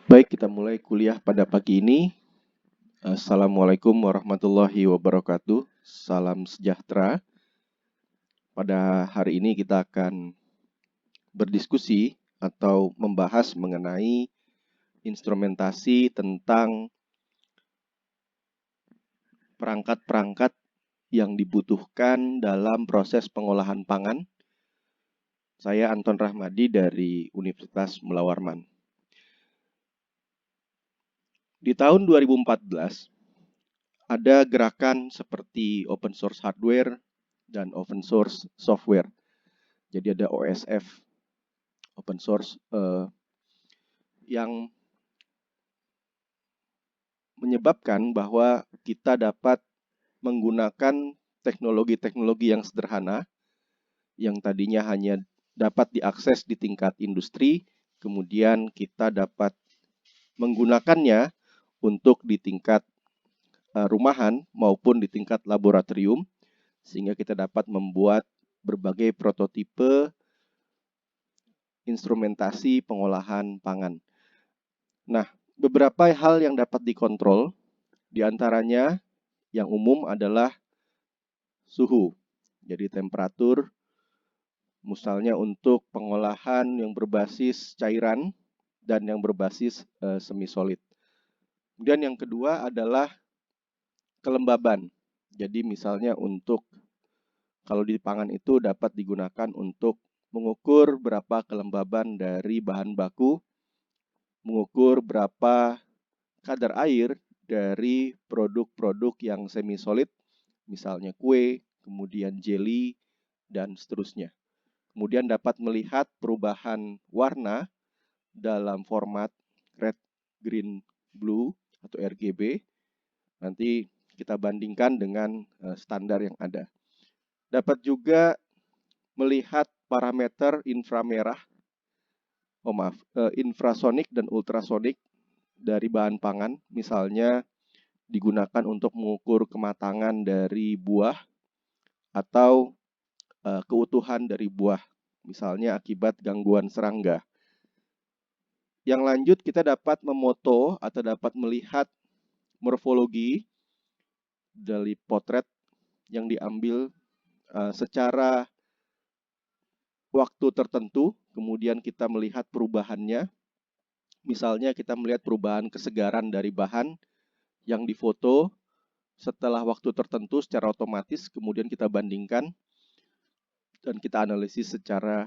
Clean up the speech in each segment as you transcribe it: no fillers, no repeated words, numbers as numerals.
Baik, kita mulai kuliah pada pagi ini. Assalamualaikum warahmatullahi wabarakatuh. Salam sejahtera. Pada hari ini kita akan berdiskusi atau membahas mengenai instrumentasi tentang perangkat-perangkat yang dibutuhkan dalam proses pengolahan pangan. Saya Anton Rahmadi dari Universitas Mula Warman. Di tahun 2014, ada gerakan seperti open source hardware dan open source software. Jadi ada OSF, open source, yang menyebabkan bahwa kita dapat menggunakan teknologi-teknologi yang sederhana, yang tadinya hanya dapat diakses di tingkat industri, kemudian kita dapat menggunakannya untuk di tingkat rumahan maupun di tingkat laboratorium, sehingga kita dapat membuat berbagai prototipe instrumentasi pengolahan pangan. Nah, beberapa hal yang dapat dikontrol, diantaranya yang umum adalah suhu. Jadi temperatur, misalnya untuk pengolahan yang berbasis cairan dan yang berbasis semi solid. Kemudian yang kedua adalah kelembaban. Jadi misalnya untuk kalau di pangan itu dapat digunakan untuk mengukur berapa kelembaban dari bahan baku, mengukur berapa kadar air dari produk-produk yang semi solid, misalnya kue, kemudian jelly, dan seterusnya. Kemudian dapat melihat perubahan warna dalam format red, green, blue atau RGB. Nanti kita bandingkan dengan standar yang ada. Dapat juga melihat parameter infrasonik dan ultrasonik dari bahan pangan, misalnya digunakan untuk mengukur kematangan dari buah atau keutuhan dari buah, misalnya akibat gangguan serangga. Yang lanjut, kita dapat memoto atau dapat melihat morfologi dari potret yang diambil secara waktu tertentu, kemudian kita melihat perubahannya. Misalnya kita melihat perubahan kesegaran dari bahan yang difoto setelah waktu tertentu secara otomatis, kemudian kita bandingkan dan kita analisis secara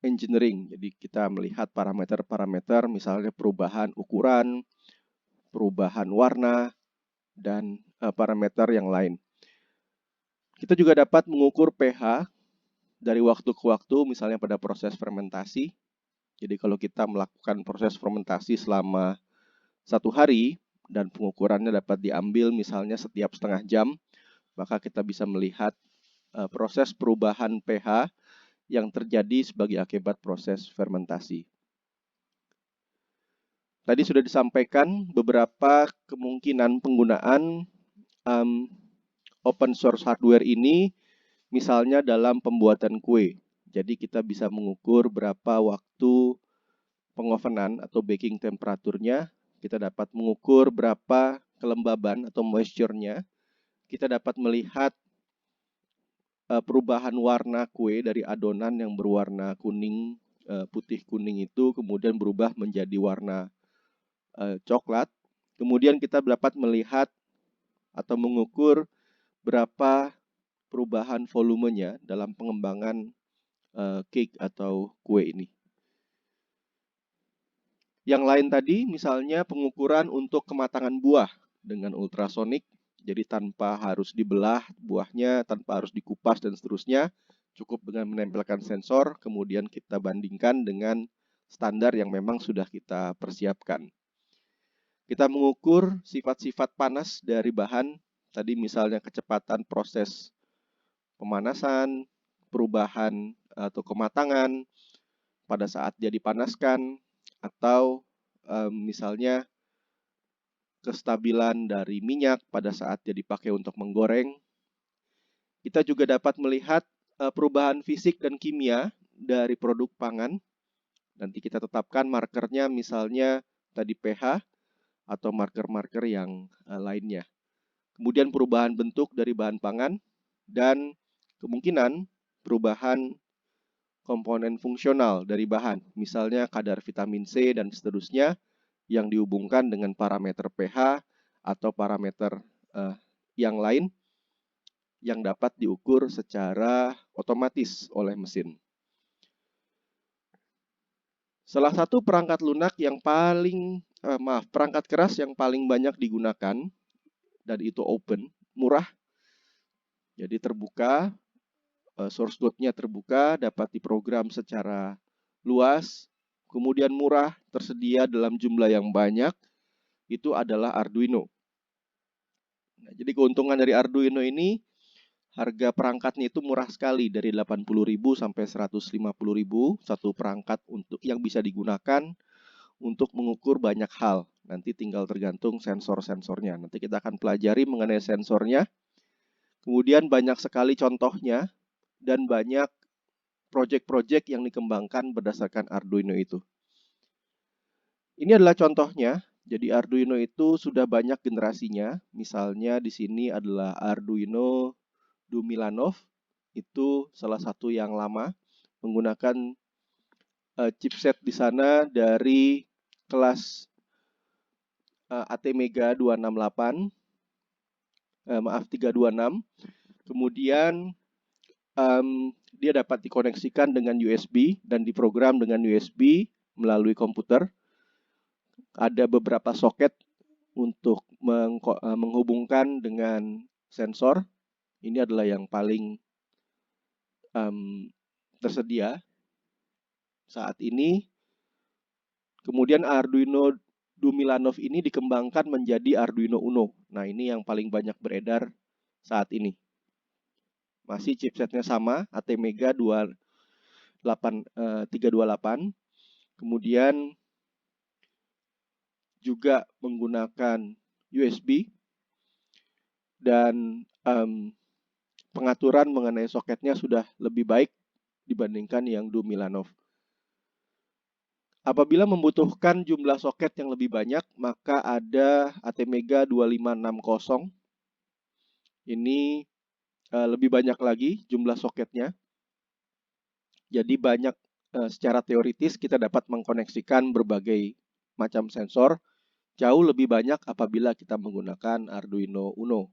engineering. Jadi kita melihat parameter-parameter, misalnya perubahan ukuran, perubahan warna, dan parameter yang lain. Kita juga dapat mengukur pH dari waktu ke waktu, misalnya pada proses fermentasi. Jadi kalau kita melakukan proses fermentasi selama 1 hari dan pengukurannya dapat diambil misalnya setiap setengah jam, maka kita bisa melihat proses perubahan pH yang terjadi sebagai akibat proses fermentasi. Tadi sudah disampaikan beberapa kemungkinan penggunaan open source hardware ini, misalnya dalam pembuatan kue. Jadi kita bisa mengukur berapa waktu pengovenan atau baking temperaturnya, kita dapat mengukur berapa kelembaban atau moisture-nya, kita dapat melihat perubahan warna kue dari adonan yang berwarna kuning, putih kuning itu kemudian berubah menjadi warna coklat. Kemudian kita dapat melihat atau mengukur berapa perubahan volumenya dalam pengembangan cake atau kue ini. Yang lain tadi misalnya pengukuran untuk kematangan buah dengan ultrasonik, jadi tanpa harus dibelah buahnya, tanpa harus dikupas dan seterusnya, cukup dengan menempelkan sensor, kemudian kita bandingkan dengan standar yang memang sudah kita persiapkan. Kita mengukur sifat-sifat panas dari bahan, tadi misalnya kecepatan proses pemanasan, perubahan atau kematangan pada saat dia dipanaskan, atau misalnya kestabilan dari minyak pada saat dia dipakai untuk menggoreng. Kita juga dapat melihat perubahan fisik dan kimia dari produk pangan, Nanti kita tetapkan markernya misalnya tadi pH atau marker-marker yang lainnya. Kemudian perubahan bentuk dari bahan pangan dan kemungkinan perubahan komponen fungsional dari bahan, misalnya kadar vitamin C dan seterusnya yang dihubungkan dengan parameter pH atau parameter yang lain yang dapat diukur secara otomatis oleh mesin. Salah satu perangkat lunak yang perangkat keras yang paling banyak digunakan dan itu open, murah, jadi terbuka, source code-nya terbuka, dapat diprogram secara luas, kemudian murah, tersedia dalam jumlah yang banyak, itu adalah Arduino. Nah, jadi keuntungan dari Arduino ini, harga perangkatnya itu murah sekali, dari 80.000 sampai 150.000 satu perangkat untuk yang bisa digunakan untuk mengukur banyak hal. Nanti tinggal tergantung sensor-sensornya. Nanti kita akan pelajari mengenai sensornya. Kemudian banyak sekali contohnya dan banyak proyek-proyek yang dikembangkan berdasarkan Arduino itu. Ini adalah contohnya. Jadi Arduino itu sudah banyak generasinya. Misalnya di sini adalah Arduino Dumilanov. Itu salah satu yang lama, menggunakan chipset di sana dari kelas ATmega 268. 326. Kemudian dia dapat dikoneksikan dengan USB dan diprogram dengan USB melalui komputer. Ada beberapa soket untuk menghubungkan dengan sensor. Ini adalah yang paling tersedia saat ini. Kemudian Arduino Dumilanov ini dikembangkan menjadi Arduino Uno. Nah, ini yang paling banyak beredar saat ini. Masih chipsetnya sama, ATmega 328. Kemudian juga menggunakan USB dan pengaturan mengenai soketnya sudah lebih baik dibandingkan yang Dumilanov. Apabila membutuhkan jumlah soket yang lebih banyak, maka ada ATmega 2560. Ini lebih banyak lagi jumlah soketnya. Jadi banyak, secara teoritis kita dapat mengkoneksikan berbagai macam sensor. Jauh lebih banyak apabila kita menggunakan Arduino Uno.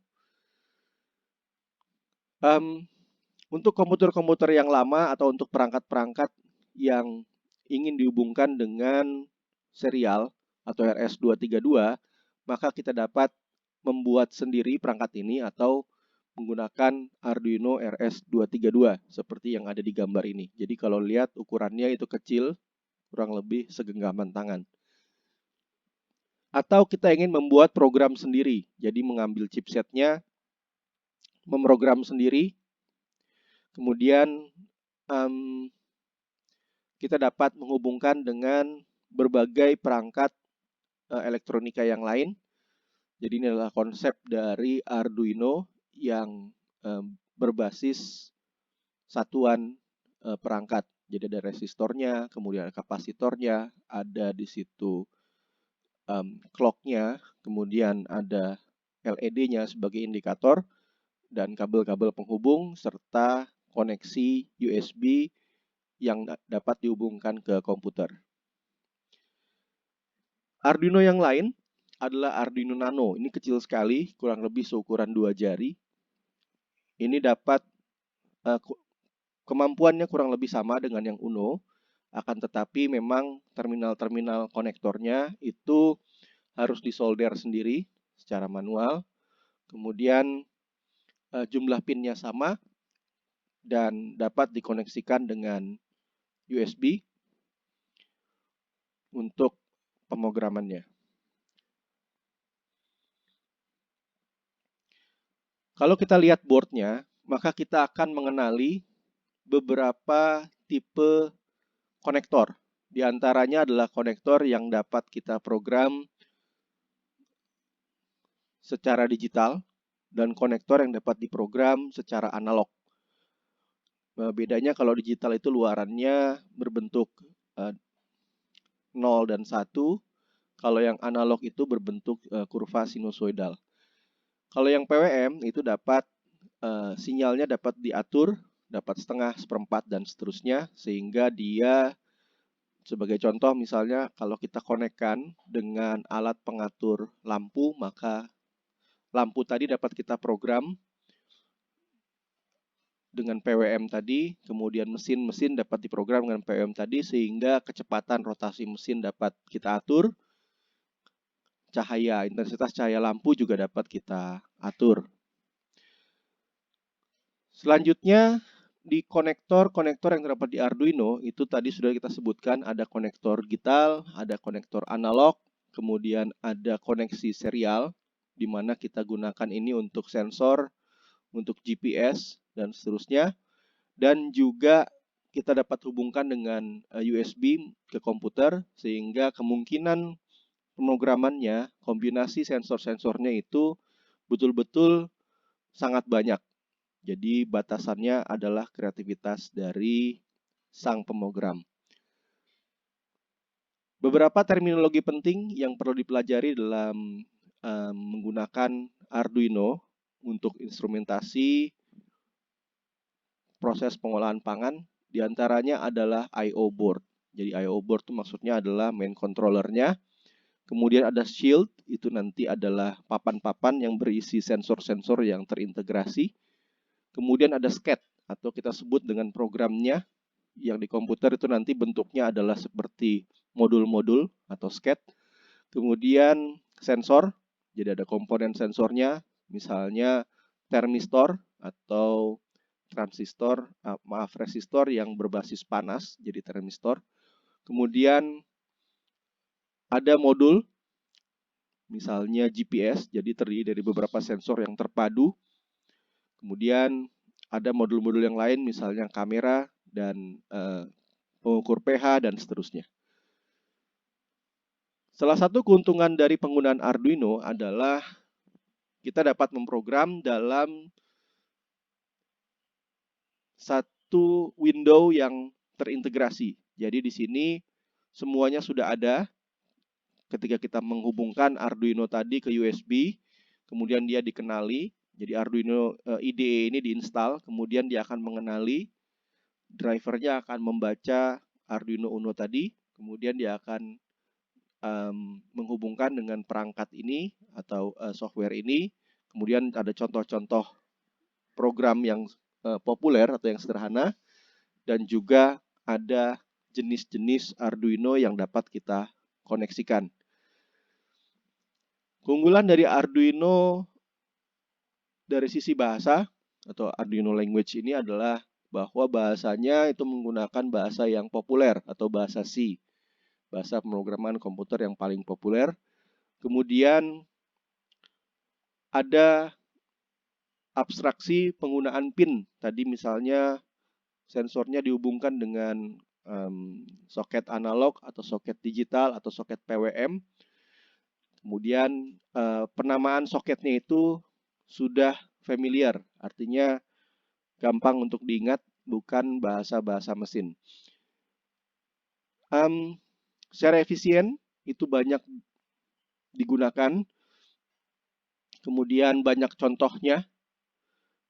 Untuk komputer-komputer yang lama atau untuk perangkat-perangkat yang ingin dihubungkan dengan serial atau RS-232, maka kita dapat membuat sendiri perangkat ini atau menggunakan Arduino RS-232 seperti yang ada di gambar ini. Jadi kalau lihat ukurannya itu kecil, kurang lebih segenggaman tangan. Atau kita ingin membuat program sendiri, jadi mengambil chipsetnya, memprogram sendiri, kemudian kita dapat menghubungkan dengan berbagai perangkat elektronika yang lain. Jadi ini adalah konsep dari Arduino yang berbasis satuan perangkat. Jadi ada resistornya, kemudian ada kapasitornya, ada di situ clock-nya, kemudian ada LED-nya sebagai indikator, dan kabel-kabel penghubung, serta koneksi USB yang dapat dihubungkan ke komputer. Arduino yang lain adalah Arduino Nano. Ini kecil sekali, kurang lebih seukuran 2 jari. Ini dapat kemampuannya kurang lebih sama dengan yang Uno, akan tetapi memang terminal-terminal konektornya itu harus disolder sendiri secara manual. Kemudian jumlah pinnya sama dan dapat dikoneksikan dengan USB untuk pemrogramannya. Kalau kita lihat boardnya, maka kita akan mengenali beberapa tipe konektor. Di antaranya adalah konektor yang dapat kita program secara digital dan konektor yang dapat diprogram secara analog. Bedanya kalau digital itu luarannya berbentuk 0 dan 1. Kalau yang analog itu berbentuk kurva sinusoidal. Kalau yang PWM itu dapat sinyalnya dapat diatur, dapat setengah, seperempat, dan seterusnya, sehingga dia sebagai contoh misalnya kalau kita konekkan dengan alat pengatur lampu, maka lampu tadi dapat kita program dengan PWM tadi, kemudian mesin-mesin dapat diprogram dengan PWM tadi, sehingga kecepatan rotasi mesin dapat kita atur, cahaya, intensitas cahaya lampu juga dapat kita atur. Selanjutnya, di konektor yang terdapat di Arduino, itu tadi sudah kita sebutkan, ada konektor digital, ada konektor analog, kemudian ada koneksi serial, di mana kita gunakan ini untuk sensor, untuk GPS, dan seterusnya. Dan juga kita dapat hubungkan dengan USB ke komputer, sehingga kemungkinan pemrogramannya, kombinasi sensor-sensornya itu betul-betul sangat banyak. Jadi batasannya adalah kreativitas dari sang pemrogram. Beberapa terminologi penting yang perlu dipelajari dalam menggunakan Arduino untuk instrumentasi proses pengolahan pangan, diantaranya adalah I/O board. Jadi I/O board itu maksudnya adalah main controllernya. Kemudian ada shield, itu nanti adalah papan-papan yang berisi sensor-sensor yang terintegrasi. Kemudian ada SCAD, atau kita sebut dengan programnya, yang di komputer itu nanti bentuknya adalah seperti modul-modul atau SCAD. Kemudian sensor, jadi ada komponen sensornya, misalnya termistor atau resistor yang berbasis panas, jadi termistor. Kemudian ada modul, misalnya GPS, jadi terdiri dari beberapa sensor yang terpadu. Kemudian ada modul-modul yang lain, misalnya kamera dan pengukur pH dan seterusnya. Salah satu keuntungan dari penggunaan Arduino adalah kita dapat memprogram dalam satu window yang terintegrasi. Jadi di sini semuanya sudah ada. Ketika kita menghubungkan Arduino tadi ke USB, kemudian dia dikenali. Jadi Arduino IDE ini diinstal, kemudian dia akan mengenali, drivernya akan membaca Arduino Uno tadi, kemudian dia akan menghubungkan dengan perangkat ini atau software ini. Kemudian ada contoh-contoh program yang populer atau yang sederhana, dan juga ada jenis-jenis Arduino yang dapat kita koneksikan. Keunggulan dari Arduino dari sisi bahasa atau Arduino language ini adalah bahwa bahasanya itu menggunakan bahasa yang populer atau bahasa C, bahasa pemrograman komputer yang paling populer. Kemudian ada abstraksi penggunaan pin. Tadi misalnya sensornya dihubungkan dengan soket analog atau soket digital atau soket PWM. Kemudian penamaan soketnya itu sudah familiar, artinya gampang untuk diingat, bukan bahasa-bahasa mesin. Secara efisien itu banyak digunakan, kemudian banyak contohnya,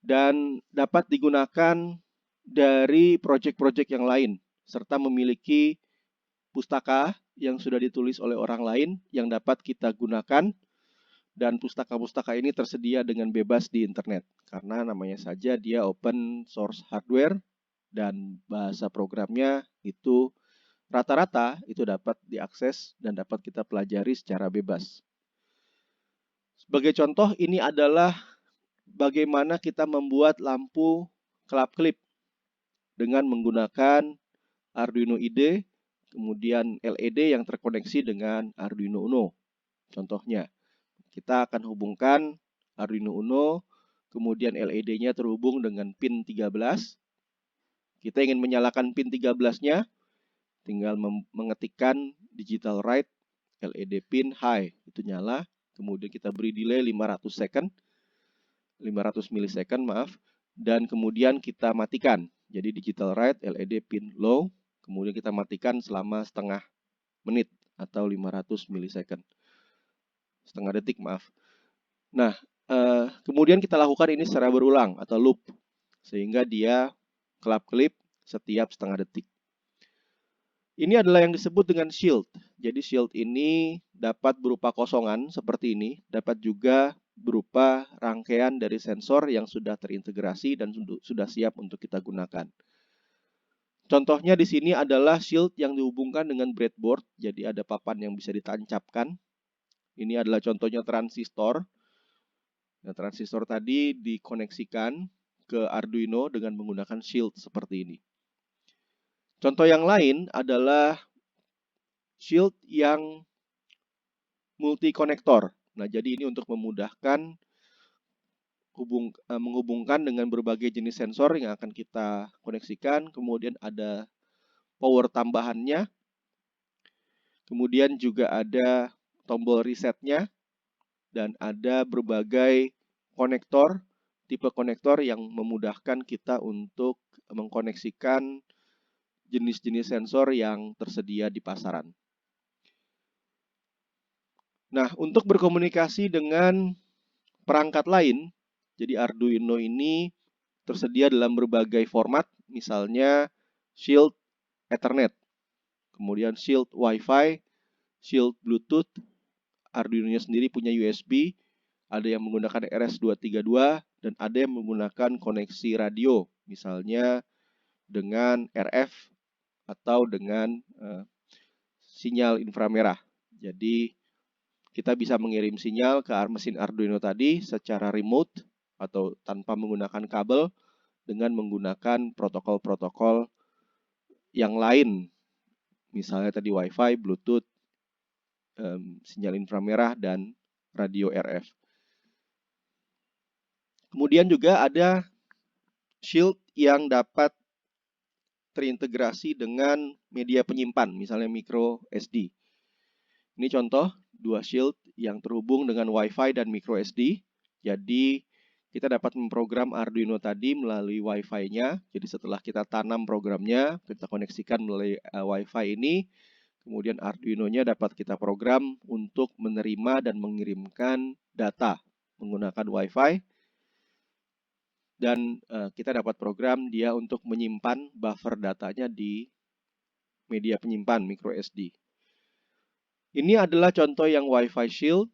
dan dapat digunakan dari proyek-proyek yang lain, serta memiliki pustaka yang sudah ditulis oleh orang lain yang dapat kita gunakan. Dan pustaka-pustaka ini tersedia dengan bebas di internet, karena namanya saja dia open source hardware, dan bahasa programnya itu rata-rata itu dapat diakses dan dapat kita pelajari secara bebas. Sebagai contoh, ini adalah bagaimana kita membuat lampu kelap-kelip dengan menggunakan Arduino IDE, kemudian LED yang terkoneksi dengan Arduino Uno. Contohnya, kita akan hubungkan Arduino Uno, kemudian LED-nya terhubung dengan pin 13. Kita ingin menyalakan pin 13-nya, tinggal mengetikkan digital write LED pin high, itu nyala. Kemudian kita beri delay 500 milisecond, dan kemudian kita matikan. Jadi digital write LED pin low, kemudian kita matikan selama setengah menit atau 500 milisecond. Setengah detik, maaf. Nah, kemudian kita lakukan ini secara berulang atau loop, sehingga dia kelap-kelip setiap setengah detik. Ini adalah yang disebut dengan shield. Jadi shield ini dapat berupa kosongan seperti ini, dapat juga berupa rangkaian dari sensor yang sudah terintegrasi dan sudah siap untuk kita gunakan. Contohnya di sini adalah shield yang dihubungkan dengan breadboard, jadi ada papan yang bisa ditancapkan. Ini adalah contohnya transistor. Nah, transistor tadi dikoneksikan ke Arduino dengan menggunakan shield seperti ini. Contoh yang lain adalah shield yang multi konektor. Nah, jadi ini untuk memudahkan menghubungkan dengan berbagai jenis sensor yang akan kita koneksikan. Kemudian ada power tambahannya. Kemudian juga ada tombol resetnya. Dan ada berbagai konektor, tipe konektor yang memudahkan kita untuk mengkoneksikan jenis-jenis sensor yang tersedia di pasaran. Nah, untuk berkomunikasi dengan perangkat lain, jadi Arduino ini tersedia dalam berbagai format, misalnya Shield Ethernet, kemudian Shield Wi-Fi, Shield Bluetooth, Arduino-nya sendiri punya USB, ada yang menggunakan RS-232, dan ada yang menggunakan koneksi radio, misalnya dengan RF atau dengan sinyal inframerah. Jadi kita bisa mengirim sinyal ke mesin Arduino tadi secara remote atau tanpa menggunakan kabel dengan menggunakan protokol-protokol yang lain, misalnya tadi Wi-Fi, Bluetooth, sinyal inframerah, dan radio RF. Kemudian juga ada shield yang dapat terintegrasi dengan media penyimpan, misalnya micro SD. Ini contoh dua shield yang terhubung dengan Wi-Fi dan micro SD. Jadi kita dapat memprogram Arduino tadi melalui Wi-Fi-nya. Jadi setelah kita tanam programnya, kita koneksikan melalui Wi-Fi ini, kemudian Arduino-nya dapat kita program untuk menerima dan mengirimkan data menggunakan Wi-Fi. Dan kita dapat program dia untuk menyimpan buffer datanya di media penyimpan micro SD. Ini adalah contoh yang Wi-Fi shield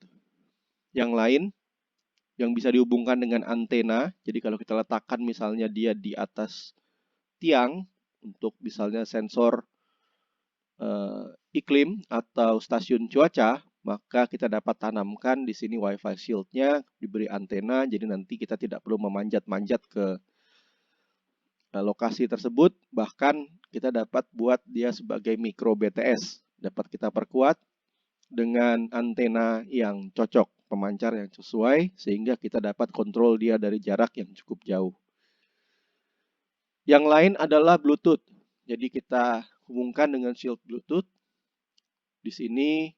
yang lain yang bisa dihubungkan dengan antena. Jadi kalau kita letakkan misalnya dia di atas tiang untuk misalnya sensor iklim atau stasiun cuaca, maka kita dapat tanamkan di sini Wi-Fi shield-nya, diberi antena, jadi nanti kita tidak perlu memanjat-manjat ke lokasi tersebut. Bahkan kita dapat buat dia sebagai micro BTS, dapat kita perkuat dengan antena yang cocok, pemancar yang sesuai, sehingga kita dapat kontrol dia dari jarak yang cukup jauh. Yang lain adalah Bluetooth. Jadi kita hubungkan dengan shield Bluetooth. Di sini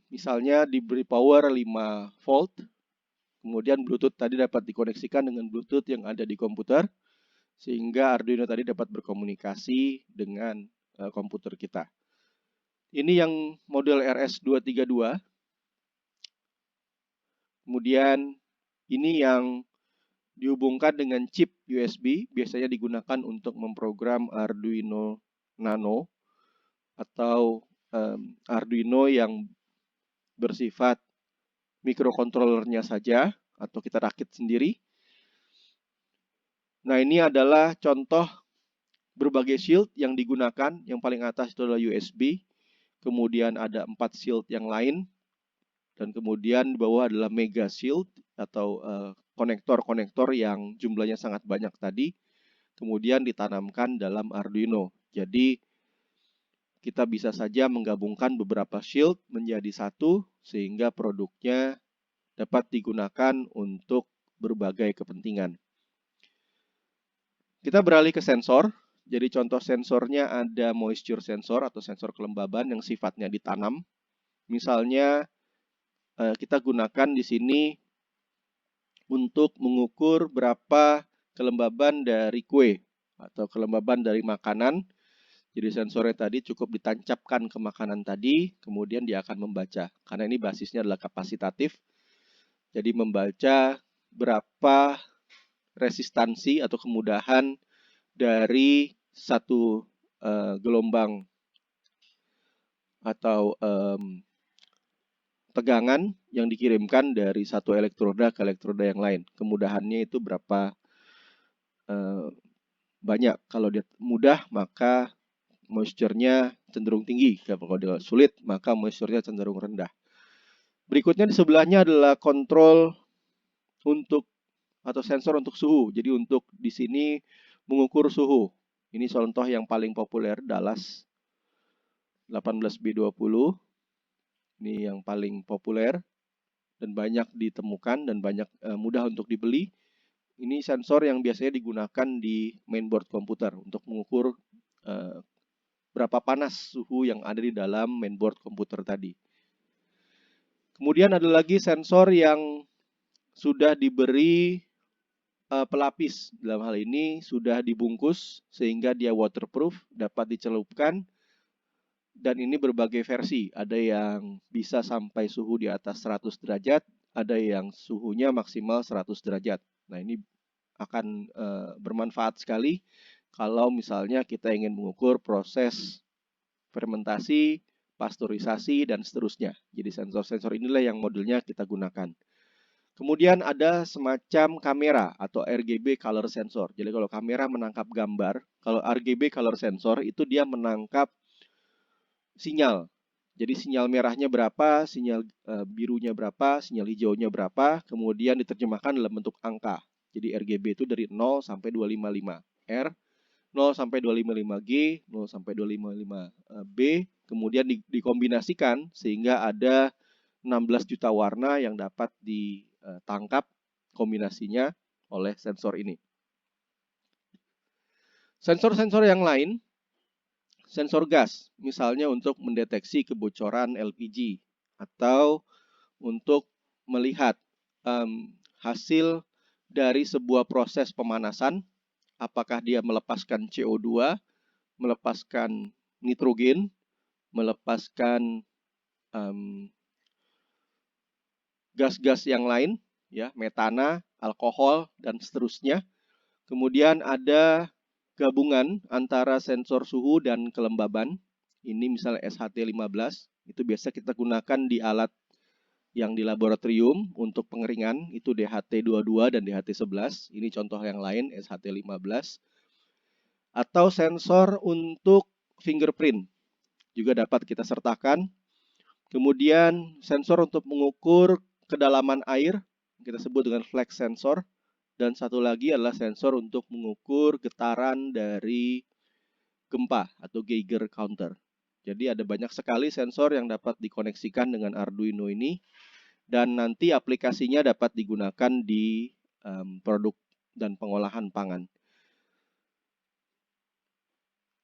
misalnya diberi power 5 volt, kemudian Bluetooth tadi dapat dikoneksikan dengan Bluetooth yang ada di komputer, sehingga Arduino tadi dapat berkomunikasi dengan komputer kita. Ini yang model RS-232. Kemudian ini yang dihubungkan dengan chip USB, biasanya digunakan untuk memprogram Arduino Nano atau Arduino yang bersifat microcontrollernya saja atau kita rakit sendiri. Nah, ini adalah contoh berbagai shield yang digunakan. Yang paling atas itu adalah USB, kemudian ada 4 shield yang lain, dan kemudian di bawah adalah mega shield atau konektor-konektor yang jumlahnya sangat banyak tadi, kemudian ditanamkan dalam Arduino. Jadi kita bisa saja menggabungkan beberapa shield menjadi satu sehingga produknya dapat digunakan untuk berbagai kepentingan. Kita beralih ke sensor. Jadi contoh sensornya ada moisture sensor atau sensor kelembaban yang sifatnya ditanam. Misalnya kita gunakan di sini untuk mengukur berapa kelembaban dari kue atau kelembaban dari makanan. Jadi sensornya tadi cukup ditancapkan ke makanan tadi, kemudian dia akan membaca. Karena ini basisnya adalah kapasitatif, jadi membaca berapa resistansi atau kemudahan dari satu gelombang atau tegangan yang dikirimkan dari satu elektroda ke elektroda yang lain. Kemudahannya itu berapa banyak. Kalau dia mudah, maka moisture-nya cenderung tinggi. Kalau dia sulit, maka moisture-nya cenderung rendah. Berikutnya di sebelahnya adalah kontrol untuk atau sensor untuk suhu. Jadi untuk di sini mengukur suhu. Ini contoh yang paling populer, Dallas 18B20. Ini yang paling populer dan banyak ditemukan dan banyak mudah untuk dibeli. Ini sensor yang biasanya digunakan di mainboard komputer untuk mengukur berapa panas suhu yang ada di dalam mainboard komputer tadi. Kemudian ada lagi sensor yang sudah diberi pelapis. Dalam hal ini sudah dibungkus sehingga dia waterproof, dapat dicelupkan. Dan ini berbagai versi. Ada yang bisa sampai suhu di atas 100 derajat, ada yang suhunya maksimal 100 derajat. Nah, ini akan bermanfaat sekali kalau misalnya kita ingin mengukur proses fermentasi, pasteurisasi, dan seterusnya. Jadi sensor-sensor inilah yang modelnya kita gunakan. Kemudian ada semacam kamera atau RGB color sensor. Jadi kalau kamera menangkap gambar, kalau RGB color sensor itu dia menangkap sinyal. Jadi sinyal merahnya berapa, sinyal birunya berapa, sinyal hijaunya berapa, kemudian diterjemahkan dalam bentuk angka. Jadi RGB itu dari 0 sampai 255. R 0 sampai 255G, 0 sampai 255B, kemudian dikombinasikan sehingga ada 16 juta warna yang dapat ditangkap kombinasinya oleh sensor ini. Sensor-sensor yang lain, sensor gas, misalnya untuk mendeteksi kebocoran LPG atau untuk melihat hasil dari sebuah proses pemanasan, apakah dia melepaskan CO2, melepaskan nitrogen, melepaskan gas-gas yang lain, ya, metana, alkohol, dan seterusnya. Kemudian ada gabungan antara sensor suhu dan kelembaban. Ini misalnya SHT-15, itu biasa kita gunakan di alat yang di laboratorium untuk pengeringan, itu DHT-22 dan DHT-11. Ini contoh yang lain, SHT-15. Atau sensor untuk fingerprint, juga dapat kita sertakan. Kemudian sensor untuk mengukur kedalaman air, kita sebut dengan flex sensor. Dan satu lagi adalah sensor untuk mengukur getaran dari gempa atau Geiger counter. Jadi ada banyak sekali sensor yang dapat dikoneksikan dengan Arduino ini. Dan nanti aplikasinya dapat digunakan di produk dan pengolahan pangan.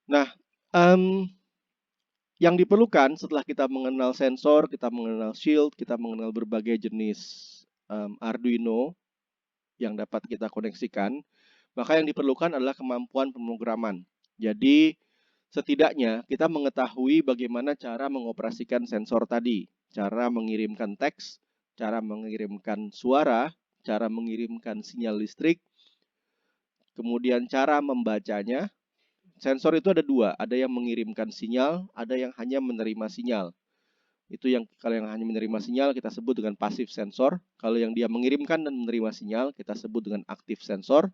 Nah, yang diperlukan setelah kita mengenal sensor, kita mengenal shield, kita mengenal berbagai jenis Arduino yang dapat kita koneksikan, maka yang diperlukan adalah kemampuan pemrograman. Jadi, setidaknya kita mengetahui bagaimana cara mengoperasikan sensor tadi, cara mengirimkan teks, cara mengirimkan suara, cara mengirimkan sinyal listrik, kemudian cara membacanya. Sensor itu ada dua, ada yang mengirimkan sinyal, ada yang hanya menerima sinyal. Itu yang kalau yang hanya menerima sinyal kita sebut dengan pasif sensor. Kalau yang dia mengirimkan dan menerima sinyal kita sebut dengan aktif sensor.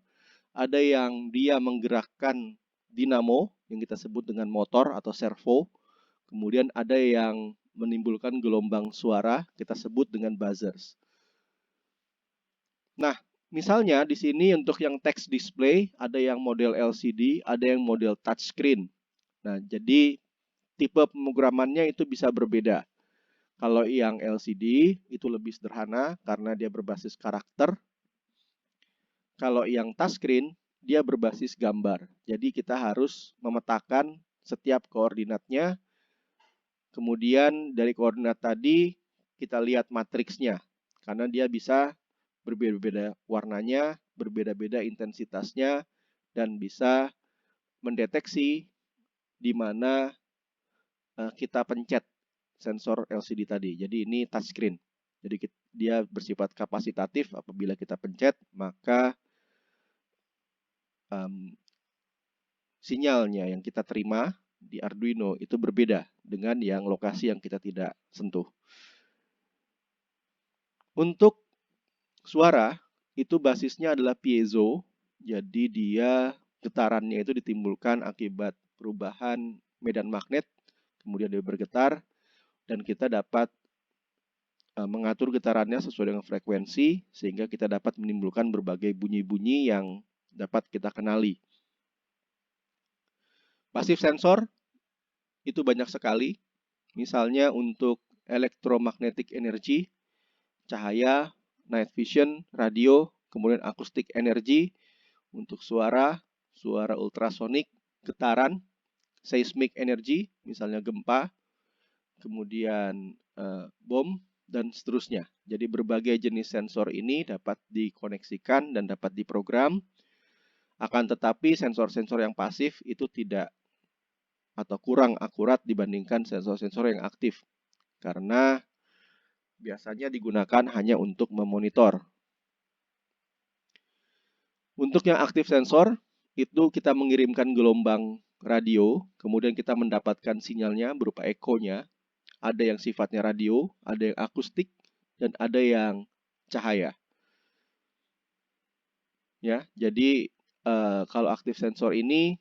Ada yang dia menggerakkan dinamo yang kita sebut dengan motor atau servo. Kemudian ada yang menimbulkan gelombang suara kita sebut dengan buzzers. Nah, misalnya di sini untuk yang text display ada yang model LCD, ada yang model touchscreen. Nah, jadi tipe pemrogramannya itu bisa berbeda. Kalau yang LCD itu lebih sederhana karena dia berbasis karakter. Kalau yang touchscreen dia berbasis gambar. Jadi kita harus memetakan setiap koordinatnya. Kemudian dari koordinat tadi kita lihat matriksnya. Karena dia bisa berbeda-beda warnanya, berbeda-beda intensitasnya, dan bisa mendeteksi di mana kita pencet sensor LCD tadi. Jadi ini touchscreen. Jadi dia bersifat kapasitatif. Apabila kita pencet, maka sinyalnya yang kita terima di Arduino itu berbeda dengan yang lokasi yang kita tidak sentuh. Untuk suara, itu basisnya adalah piezo. Jadi dia getarannya itu ditimbulkan akibat perubahan medan magnet, kemudian dia bergetar, dan kita dapat mengatur getarannya sesuai dengan frekuensi, sehingga kita dapat menimbulkan berbagai bunyi-bunyi yang dapat kita kenali. Pasif sensor itu banyak sekali, misalnya untuk electromagnetic energy, cahaya, night vision, radio, kemudian acoustic energy, untuk suara, suara ultrasonik, getaran, seismic energy, misalnya gempa, kemudian bom, dan seterusnya. Jadi berbagai jenis sensor ini dapat dikoneksikan dan dapat diprogram. Akan tetapi sensor-sensor yang pasif itu tidak atau kurang akurat dibandingkan sensor-sensor yang aktif, karena biasanya digunakan hanya untuk memonitor. Untuk yang aktif sensor, itu kita mengirimkan gelombang radio, kemudian kita mendapatkan sinyalnya berupa ekonya. Ada yang sifatnya radio, ada yang akustik, dan ada yang cahaya. Ya, jadi kalau aktif sensor ini,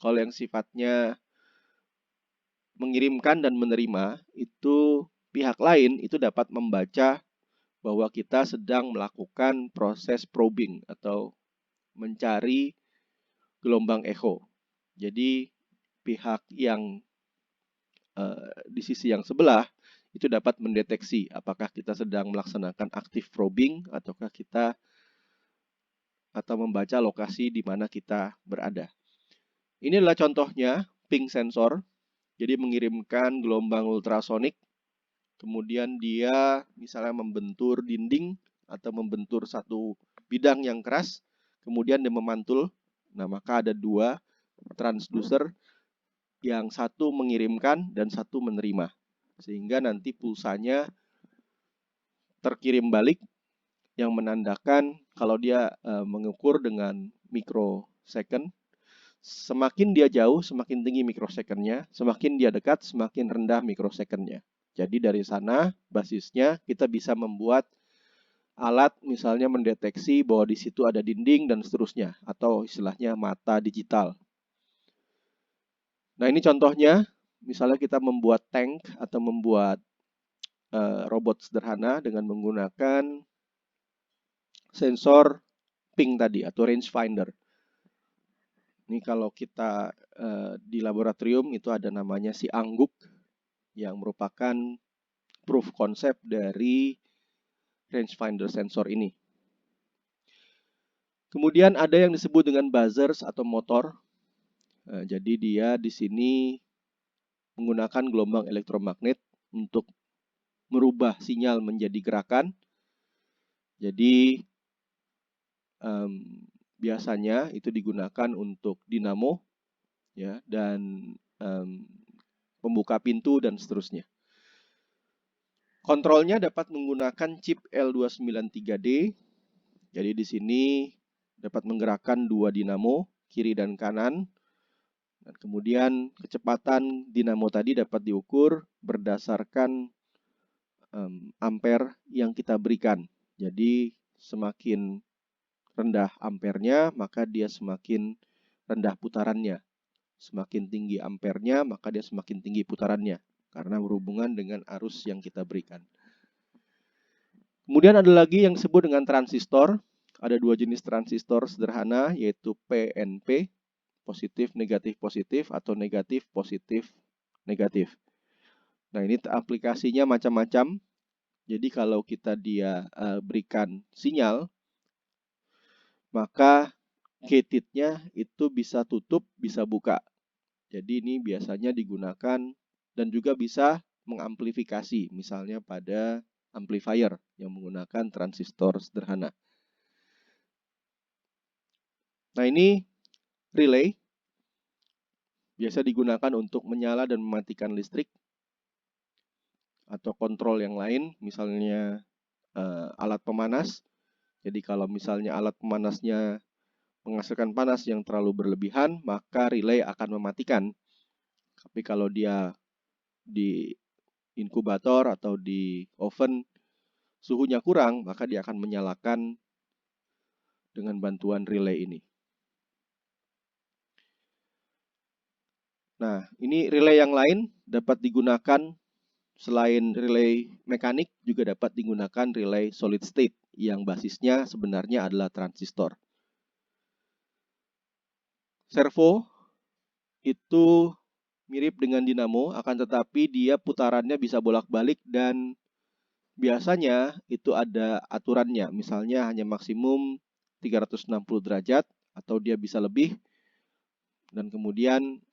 kalau yang sifatnya mengirimkan dan menerima, itu pihak lain itu dapat membaca bahwa kita sedang melakukan proses probing atau mencari gelombang echo. Jadi pihak yang di sisi yang sebelah itu dapat mendeteksi apakah kita sedang melaksanakan aktif probing ataukah kita atau membaca lokasi di mana kita berada. Ini adalah contohnya ping sensor. Jadi mengirimkan gelombang ultrasonik, kemudian dia misalnya membentur dinding atau membentur satu bidang yang keras, kemudian dia memantul. Nah, maka ada dua transducer, yang satu mengirimkan dan satu menerima, sehingga nanti pulsanya terkirim balik, yang menandakan kalau dia mengukur dengan mikrosecond. Semakin dia jauh, semakin tinggi mikrosecondnya. Semakin dia dekat, semakin rendah mikrosecondnya. Jadi dari sana, basisnya kita bisa membuat alat misalnya mendeteksi bahwa di situ ada dinding dan seterusnya. Atau istilahnya mata digital. Nah, ini contohnya. Misalnya kita membuat tank atau membuat robot sederhana dengan menggunakan sensor ping tadi atau rangefinder. Ini kalau kita di laboratorium itu ada namanya si angguk, yang merupakan proof concept dari rangefinder sensor ini. Kemudian ada yang disebut dengan buzzers atau motor. Jadi dia di sini menggunakan gelombang elektromagnet untuk merubah sinyal menjadi gerakan. Jadi biasanya itu digunakan untuk dinamo, ya, dan pembuka pintu dan seterusnya. Kontrolnya dapat menggunakan chip L293D. Jadi di sini dapat menggerakkan dua dinamo, kiri dan kanan. Dan kemudian kecepatan dinamo tadi dapat diukur berdasarkan ampere yang kita berikan. Jadi semakin rendah ampernya, maka dia semakin rendah putarannya. Semakin tinggi ampernya, maka dia semakin tinggi putarannya, karena berhubungan dengan arus yang kita berikan. Kemudian ada lagi yang disebut dengan transistor. Ada dua jenis transistor sederhana, yaitu PNP, positif negatif positif, atau negatif positif negatif. Nah, ini aplikasinya macam-macam. Jadi kalau kita berikan sinyal, maka gate-nya itu bisa tutup, bisa buka. Jadi ini biasanya digunakan dan juga bisa mengamplifikasi, misalnya pada amplifier yang menggunakan transistor sederhana. Nah, ini relay. Biasa digunakan untuk menyala dan mematikan listrik atau kontrol yang lain, misalnya alat pemanas. Jadi kalau misalnya alat pemanasnya menghasilkan panas yang terlalu berlebihan, maka relay akan mematikan. Tapi kalau dia di inkubator atau di oven suhunya kurang, maka dia akan menyalakan dengan bantuan relay ini. Nah, ini relay yang lain dapat digunakan selain relay mekanik, juga dapat digunakan relay solid state yang basisnya sebenarnya adalah transistor. Servo itu mirip dengan dinamo, akan tetapi dia putarannya bisa bolak-balik dan biasanya itu ada aturannya. Misalnya hanya maksimum 360 derajat atau dia bisa lebih, dan kemudian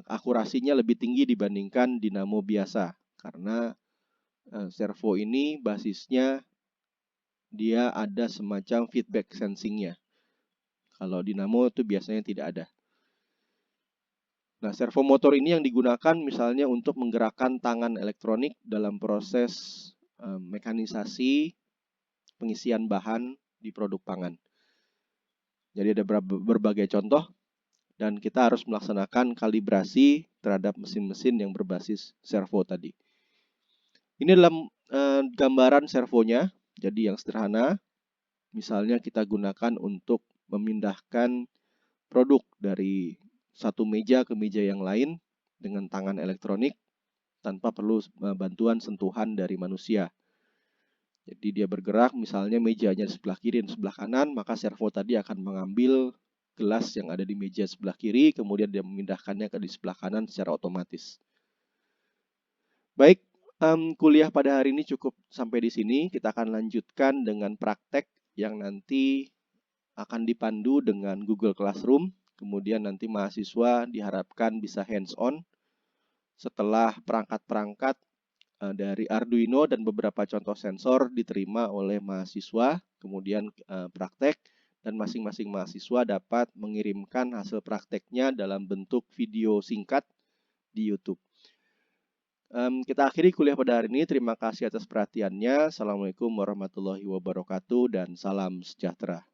akurasinya lebih tinggi dibandingkan dinamo biasa karena servo ini basisnya dia ada semacam feedback sensingnya. Kalau dinamo itu biasanya tidak ada. Nah, servo motor ini yang digunakan misalnya untuk menggerakkan tangan elektronik dalam proses mekanisasi pengisian bahan di produk pangan. Jadi ada berbagai contoh dan kita harus melaksanakan kalibrasi terhadap mesin-mesin yang berbasis servo tadi. Ini dalam gambaran servonya, jadi yang sederhana. Misalnya kita gunakan untuk memindahkan produk dari satu meja ke meja yang lain dengan tangan elektronik tanpa perlu bantuan sentuhan dari manusia. Jadi dia bergerak, misalnya mejanya di sebelah kiri dan sebelah kanan, maka servo tadi akan mengambil gelas yang ada di meja sebelah kiri, kemudian dia memindahkannya ke di sebelah kanan secara otomatis. Baik, kuliah pada hari ini cukup sampai di sini. Kita akan lanjutkan dengan praktek yang nanti akan dipandu dengan Google Classroom. Kemudian nanti mahasiswa diharapkan bisa hands-on setelah perangkat-perangkat dari Arduino dan beberapa contoh sensor diterima oleh mahasiswa, kemudian praktek, dan masing-masing mahasiswa dapat mengirimkan hasil prakteknya dalam bentuk video singkat di YouTube. Kita akhiri kuliah pada hari ini. Terima kasih atas perhatiannya. Assalamualaikum warahmatullahi wabarakatuh dan salam sejahtera.